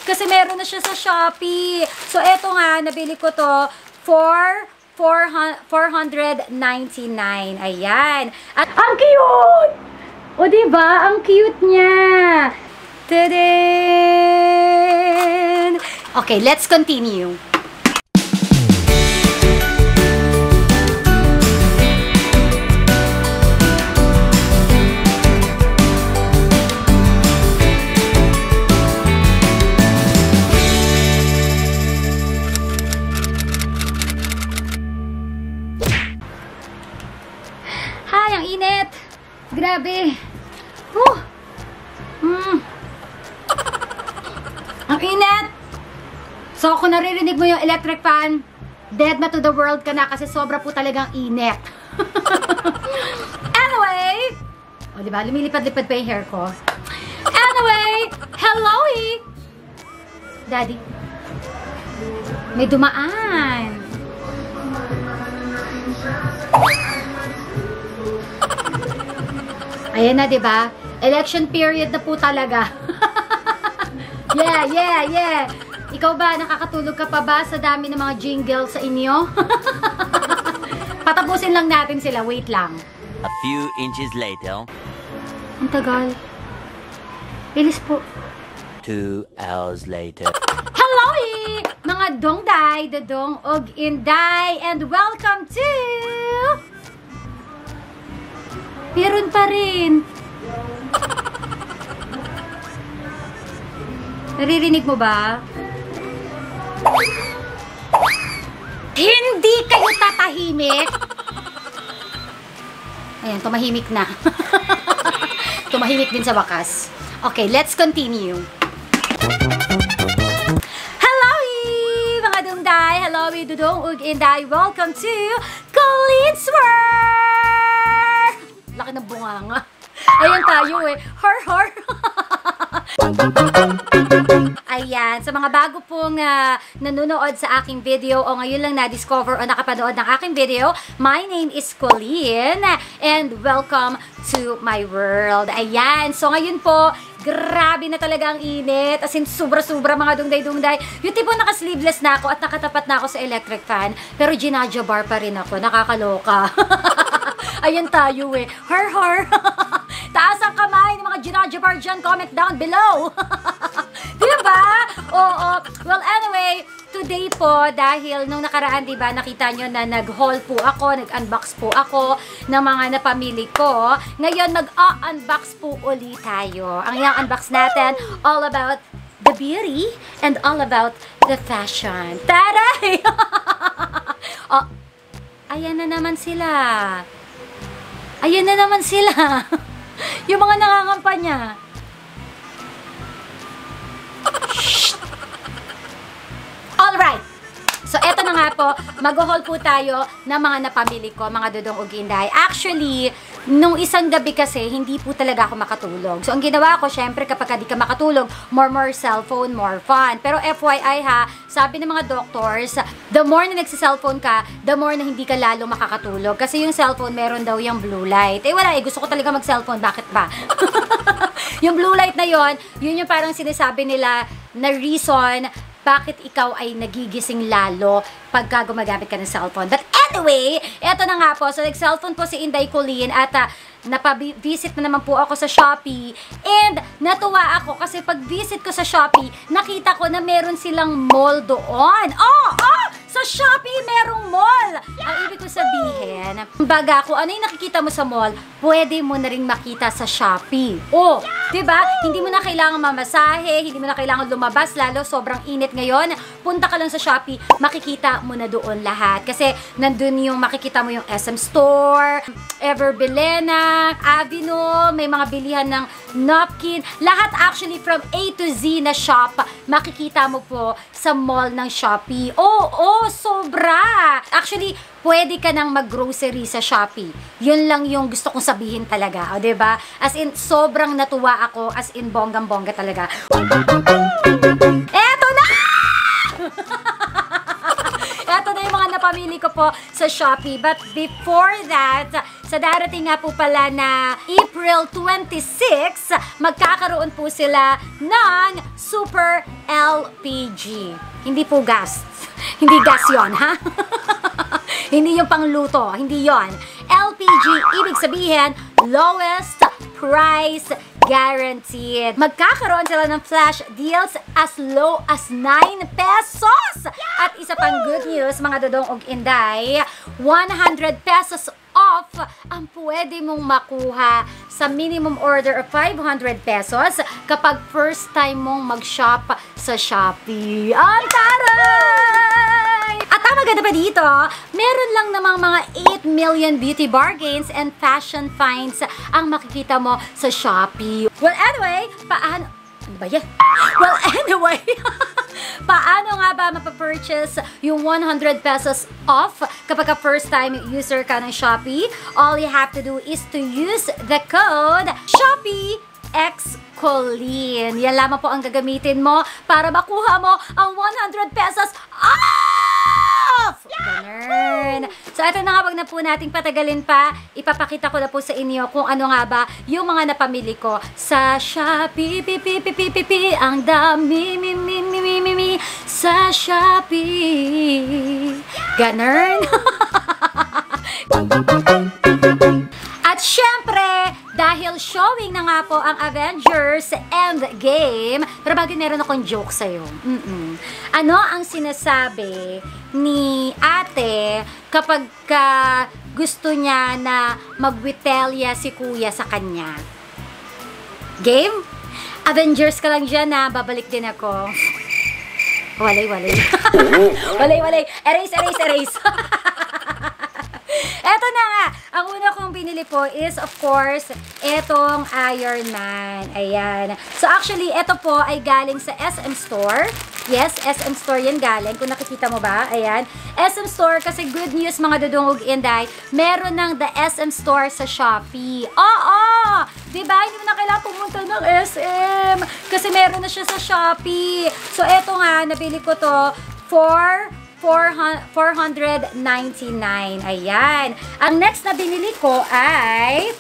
Kasi meron na siya sa Shopee. So, eto nga, nabili ko to for $499. Ayan. At ang cute! O, diba? Ang cute niya. Tadaan! Okay, let's continue. Hi, ang init. Grabe. Ang init. So, kung naririnig mo yung electric fan, dead na to the world ka na kasi sobra po talagang init. Anyway, o diba, lumilipad-lipad pa yung hair ko. Anyway, hello Daddy. May dumaan. Ayan na, diba? Election period na po talaga. Yeah. Ikaw ba, nakakatulog ka pa ba sa dami ng mga jingle sa inyo? Patapusin lang natin sila. Wait lang. A few inches later. Ang tagal. Bilis po. 2 hours later. Hello, mga dongday, dadong og inday, and welcome to... Meron pa rin. Naririnig mo ba? Hindi kayo tatahimik. Ayan, tumahimik na. Tumahimik din sa wakas. Okay, let's continue. Hello, mga dungday. Hello, dudong ug inday. Welcome to Colene's World. Laki ng bunganga. Ayan tayo Har. Ayan, sa mga bago pong nanonood sa aking video o ngayon lang na-discover o nakapanood ng aking video, my name is Colleen and welcome to my world. Ayan, so ngayon po, grabe na talaga ang init. As in, sobra-sobra mga dungday-dungday. Yung tipo naka-sleeveless na ako at nakatapat na ako sa electric fan, pero ginajabar pa rin ako. Nakakaloka. Ayan tayo Har. Taas ang kamay ng mga ginajabar dyan. Comment down below. Diba? Oo. Well, anyway, today po, dahil nung nakaraan, diba, nakita nyo na nag-haul po ako, nag-unbox po ako ng mga napamili ko. Ngayon, mag-unbox po ulit tayo. Ang i-unbox natin, all about the beauty and all about the fashion. Taray! Oh, ayan na naman sila. Ayan na naman sila. Yung mga nangangampanya. Alright. So, eto na nga po. Mag-haul po tayo ng mga napamili ko, mga dudong uginday. Actually, nung isang gabi kasi, hindi po talaga ako makatulog. So, ang ginawa ko, syempre, kapag di ka makatulog, more cellphone, more fun. Pero FYI ha, sabi ng mga doctors, the more na nagsa-cellphone ka, the more na hindi ka lalo makakatulog. Kasi yung cellphone, meron daw yung blue light. Wala gusto ko talaga mag-cellphone. Bakit ba? Yung blue light na yun yung parang sinasabi nila na reason bakit ikaw ay nagigising lalo pagka gumagamit ka ng cellphone. But anyway, eto na nga po. So, nag-cellphone po si Inday Colleen at napabisit na naman po ako sa Shopee. And natuwa ako kasi pag-visit ko sa Shopee, nakita ko na meron silang mall doon. Sa Shopee merong mall! Ang ibig ko sabihin, baga kung ano yung nakikita mo sa mall, pwede mo na rin makita sa Shopee. Diba? Hindi mo na kailangan mamasahe, hindi mo na kailangan lumabas, lalo sobrang init ngayon. Punta ka lang sa Shopee, makikita mo na doon lahat. Kasi nandun yung makikita mo yung SM Store, Everbilena, Avino, may mga bilihan ng napkin. Lahat actually from A to Z na shop, makikita mo po sa mall ng Shopee. Sobra! Actually, pwede ka nang mag-grocery sa Shopee. Yun lang yung gusto kong sabihin talaga. Diba? As in, sobrang natuwa ako. As in, bonggang-bongga talaga. Eto na! Eto na yung mga napamili ko po sa Shopee. But before that, sa darating nga po pala na April 26, magkakaroon po sila ng Super LPG. Hindi po gas. Hindi gas yon, ha? Hindi yung pangluto. Hindi yon. LPG, ibig sabihin, lowest price guaranteed. Magkakaroon sila ng flash deals as low as 9 pesos. At isa pang good news, mga dodong ug inday, 100 pesos off ang pwede mong makuha sa minimum order of 500 pesos kapag first time mong mag-shop sa Shopee. Ang taray! At ang maganda pa dito, meron lang namang mga 8 million beauty bargains and fashion finds ang makikita mo sa Shopee. Well, anyway, paano ba yan? Well, anyway, paano nga ba mapapurchase yung 100 pesos off kapag ka first time user ka ng Shopee? All you have to do is to use the code SHOPEEXCOLLEEN. Yan lamang po ang gagamitin mo para makuha mo ang 100 pesos off! Ganun. So, ito na nga, wag na po nating patagalin pa. Ipapakita ko na po sa inyo kung ano nga ba yung mga napamili ko sa Shopee. Ang dami, mi, sa Shopee. Ganun. At syempre, dahil showing na nga po ang Avengers Endgame, pero bagay meron akong joke sa'yo. Ano ang sinasabi ni ate kapag gusto niya na magwitelya si kuya sa kanya? Game? Avengers ka lang dyan na babalik din ako. Walay. Walay. Erase. Eto na nga, ang una kong binili po is of course, etong Iron Man. Ayan. So actually, eto po ay galing sa SM Store. Yes, SM Store yan galing. Kung nakikita mo ba, ayan. SM Store kasi good news mga dudungog inday, meron ng the SM Store sa Shopee. Oo! Diba? Hindi mo na kailangan pumunta ng SM kasi meron na siya sa Shopee. So eto nga, nabili ko to for 499. Ayan. Ang next na binili ko ay,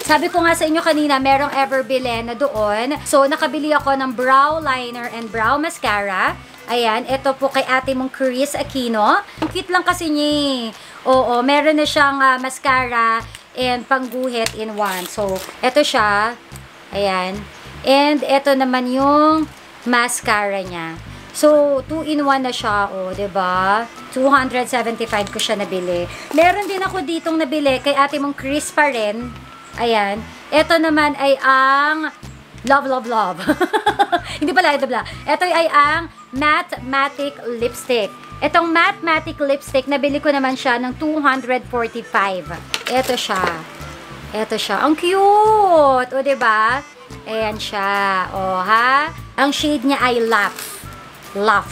sabi ko nga sa inyo kanina, merong Everbillen na doon. So, nakabili ako ng brow liner and brow mascara. Ayan. Ito po kay ate mong Chris Aquino. Ang cute lang kasi niya. Oo, meron na siyang mascara and pangguhit in one. So, ito siya. Ayan. And ito naman yung mascara niya. So, 2-in-1 na siya, oh, 'di ba? 275 ko siya nabili. Meron din ako ditong nabili kay ate mong Chris pa rin. Ayan. Ito naman ay ang love. Hindi pala ito bla. Ito ay ang Matte Matic Lipstick. Itong Matte Matic Lipstick, nabili ko naman siya ng 245. Ito siya. Ang cute! O, 'di ba? Ayan siya. O, ha? Ang shade niya ay Love.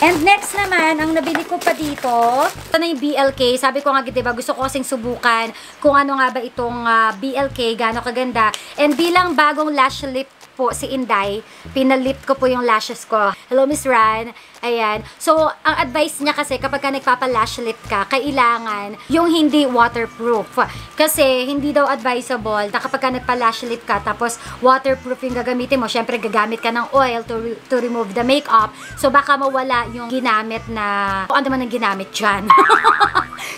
And next naman, ang nabili ko pa dito, ito na yung BLK. Sabi ko nga, diba, gusto ko kasing subukan kung ano nga ba itong BLK, gaano kaganda. And bilang bagong lash lip po si Inday, pinalip ko po yung lashes ko. Hello, Miss Ran. Ayan. So, ang advice niya kasi kapag ka nagpapa-lash lip ka, kailangan yung hindi waterproof. Kasi hindi daw advisable na kapag ka nagpa-lash lip ka, tapos waterproof yung gagamitin mo, syempre gagamit ka ng oil to remove the makeup. So, baka mawala yung ginamit na, kung ano man ang ginamit dyan.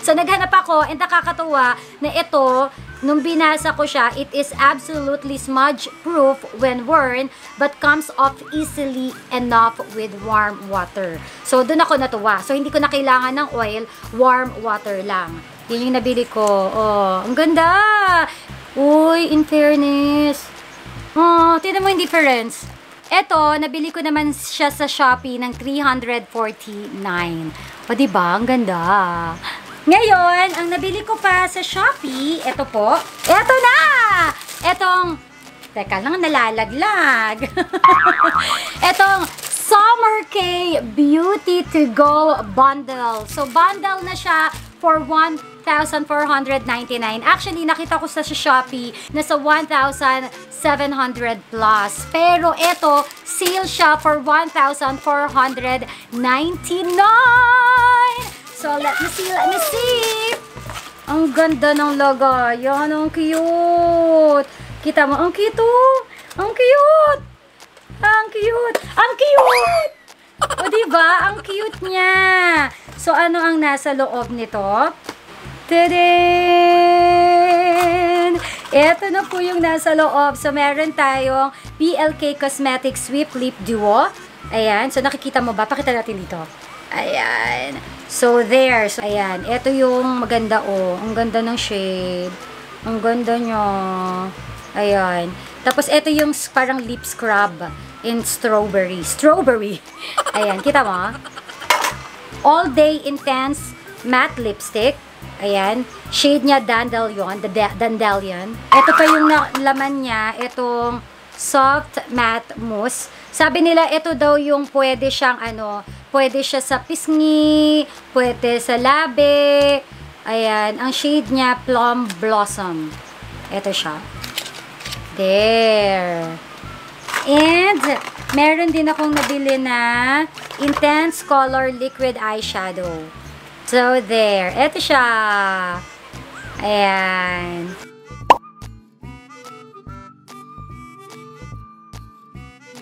So, naghanap ako, and nakakatuwa na ito, nung binasa ko siya, it is absolutely smudge-proof when worn, but comes off easily enough with warm water. So, dun ako natuwa. So, hindi ko na kailangan ng oil, warm water lang. Yun yung nabili ko. Oh, ang ganda! Uy, in fairness. Oh, tignan mo yung difference. Ito, nabili ko naman siya sa Shopee ng 349. O, diba? Ang ganda. Ngayon, ang nabili ko pa sa Shopee, ito po. Ito na! Etong, teka lang, nalalaglag. Etong Summer K Beauty to Go Bundle. So, bundle na siya for 1,499. Actually, nakita ko sa Shopee na sa 1,700 plus. Pero ito, sale siya for 1,499. So, let me see. Ang ganda ng lagayan. Ang cute. Kita mo, ang cute. Ang cute. Ang cute! Ang cute! O, diba? Ang cute niya. So, ano ang nasa loob nito? Tadaan! Ito na po yung nasa loob. So, meron tayong PLK Cosmetics Sweep Lip Duo. Ayan. So, nakikita mo ba? Pakita natin dito. Ayan. So, there. So, ayan. Ito yung maganda, oh. Ang ganda ng shade. Ang ganda niya. Ayan. Tapos, ito yung parang lip scrub in strawberry. Strawberry. Ayan. Kita mo? All Day Intense Matte Lipstick. Ayan. Shade niya Dandelion. Dandelion. Ito pa yung laman niya. Itong soft matte mousse. Sabi nila, ito daw yung pwede siyang pwede siya sa pisngi, pwede sa labi. Ayan. Ang shade niya, Plum Blossom. Ito siya. There. And, meron din akong nabili na Intense Color Liquid Eyeshadow. So, there. Ito siya. Ayan.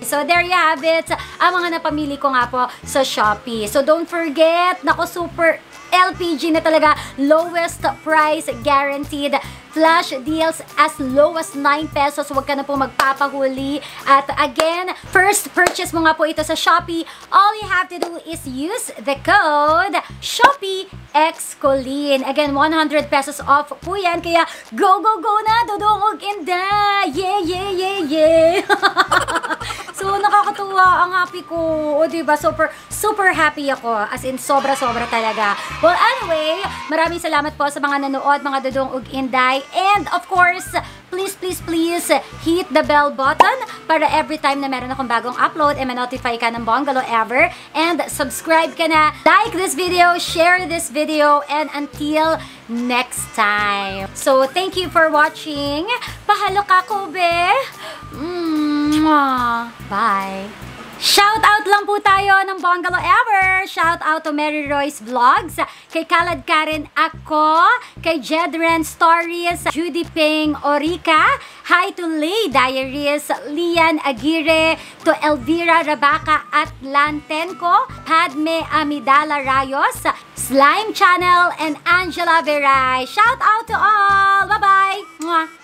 So, there you have it. Ang mga napamili ko nga po sa Shopee. So, don't forget, naku, super LPG na talaga. Lowest price guaranteed. Flash deals as low as 9 pesos. Huwag ka na po magpapahuli. At again, first purchase mo nga po ito sa Shopee. All you have to do is use the code SHOPEEXCOLIN. Again, 100 pesos off po yan. Kaya, go, go, go na! Dudungog inda! Yeah, yeah, yeah, yeah! So, nakakatuwa. Ang happy ko. O, diba? Super, super happy ako. As in, sobra-sobra talaga. Well, anyway, maraming salamat po sa mga nanood, mga dudong ug inday. And, of course, please, please, please, hit the bell button para every time na meron akong bagong upload, ma-notify ka ng Bongalo Ever. And, subscribe ka na. Like this video, share this video, and until next time. So, thank you for watching. Pahalo ka ko, be. Bye. Shout out lang po tayo ng Bongalo Ever. Shout out to Mary Royce Vlogs, kay Kalad Karen Ako, kay Jedren Stories, Judy Ping Orica, hi to Lay Diaries, Lian Aguirre, to Elvira Rabaca Atlantenco, Padme Amidala Rayos, Slime Channel, and Angela Veray. Shout out to all. Bye-bye.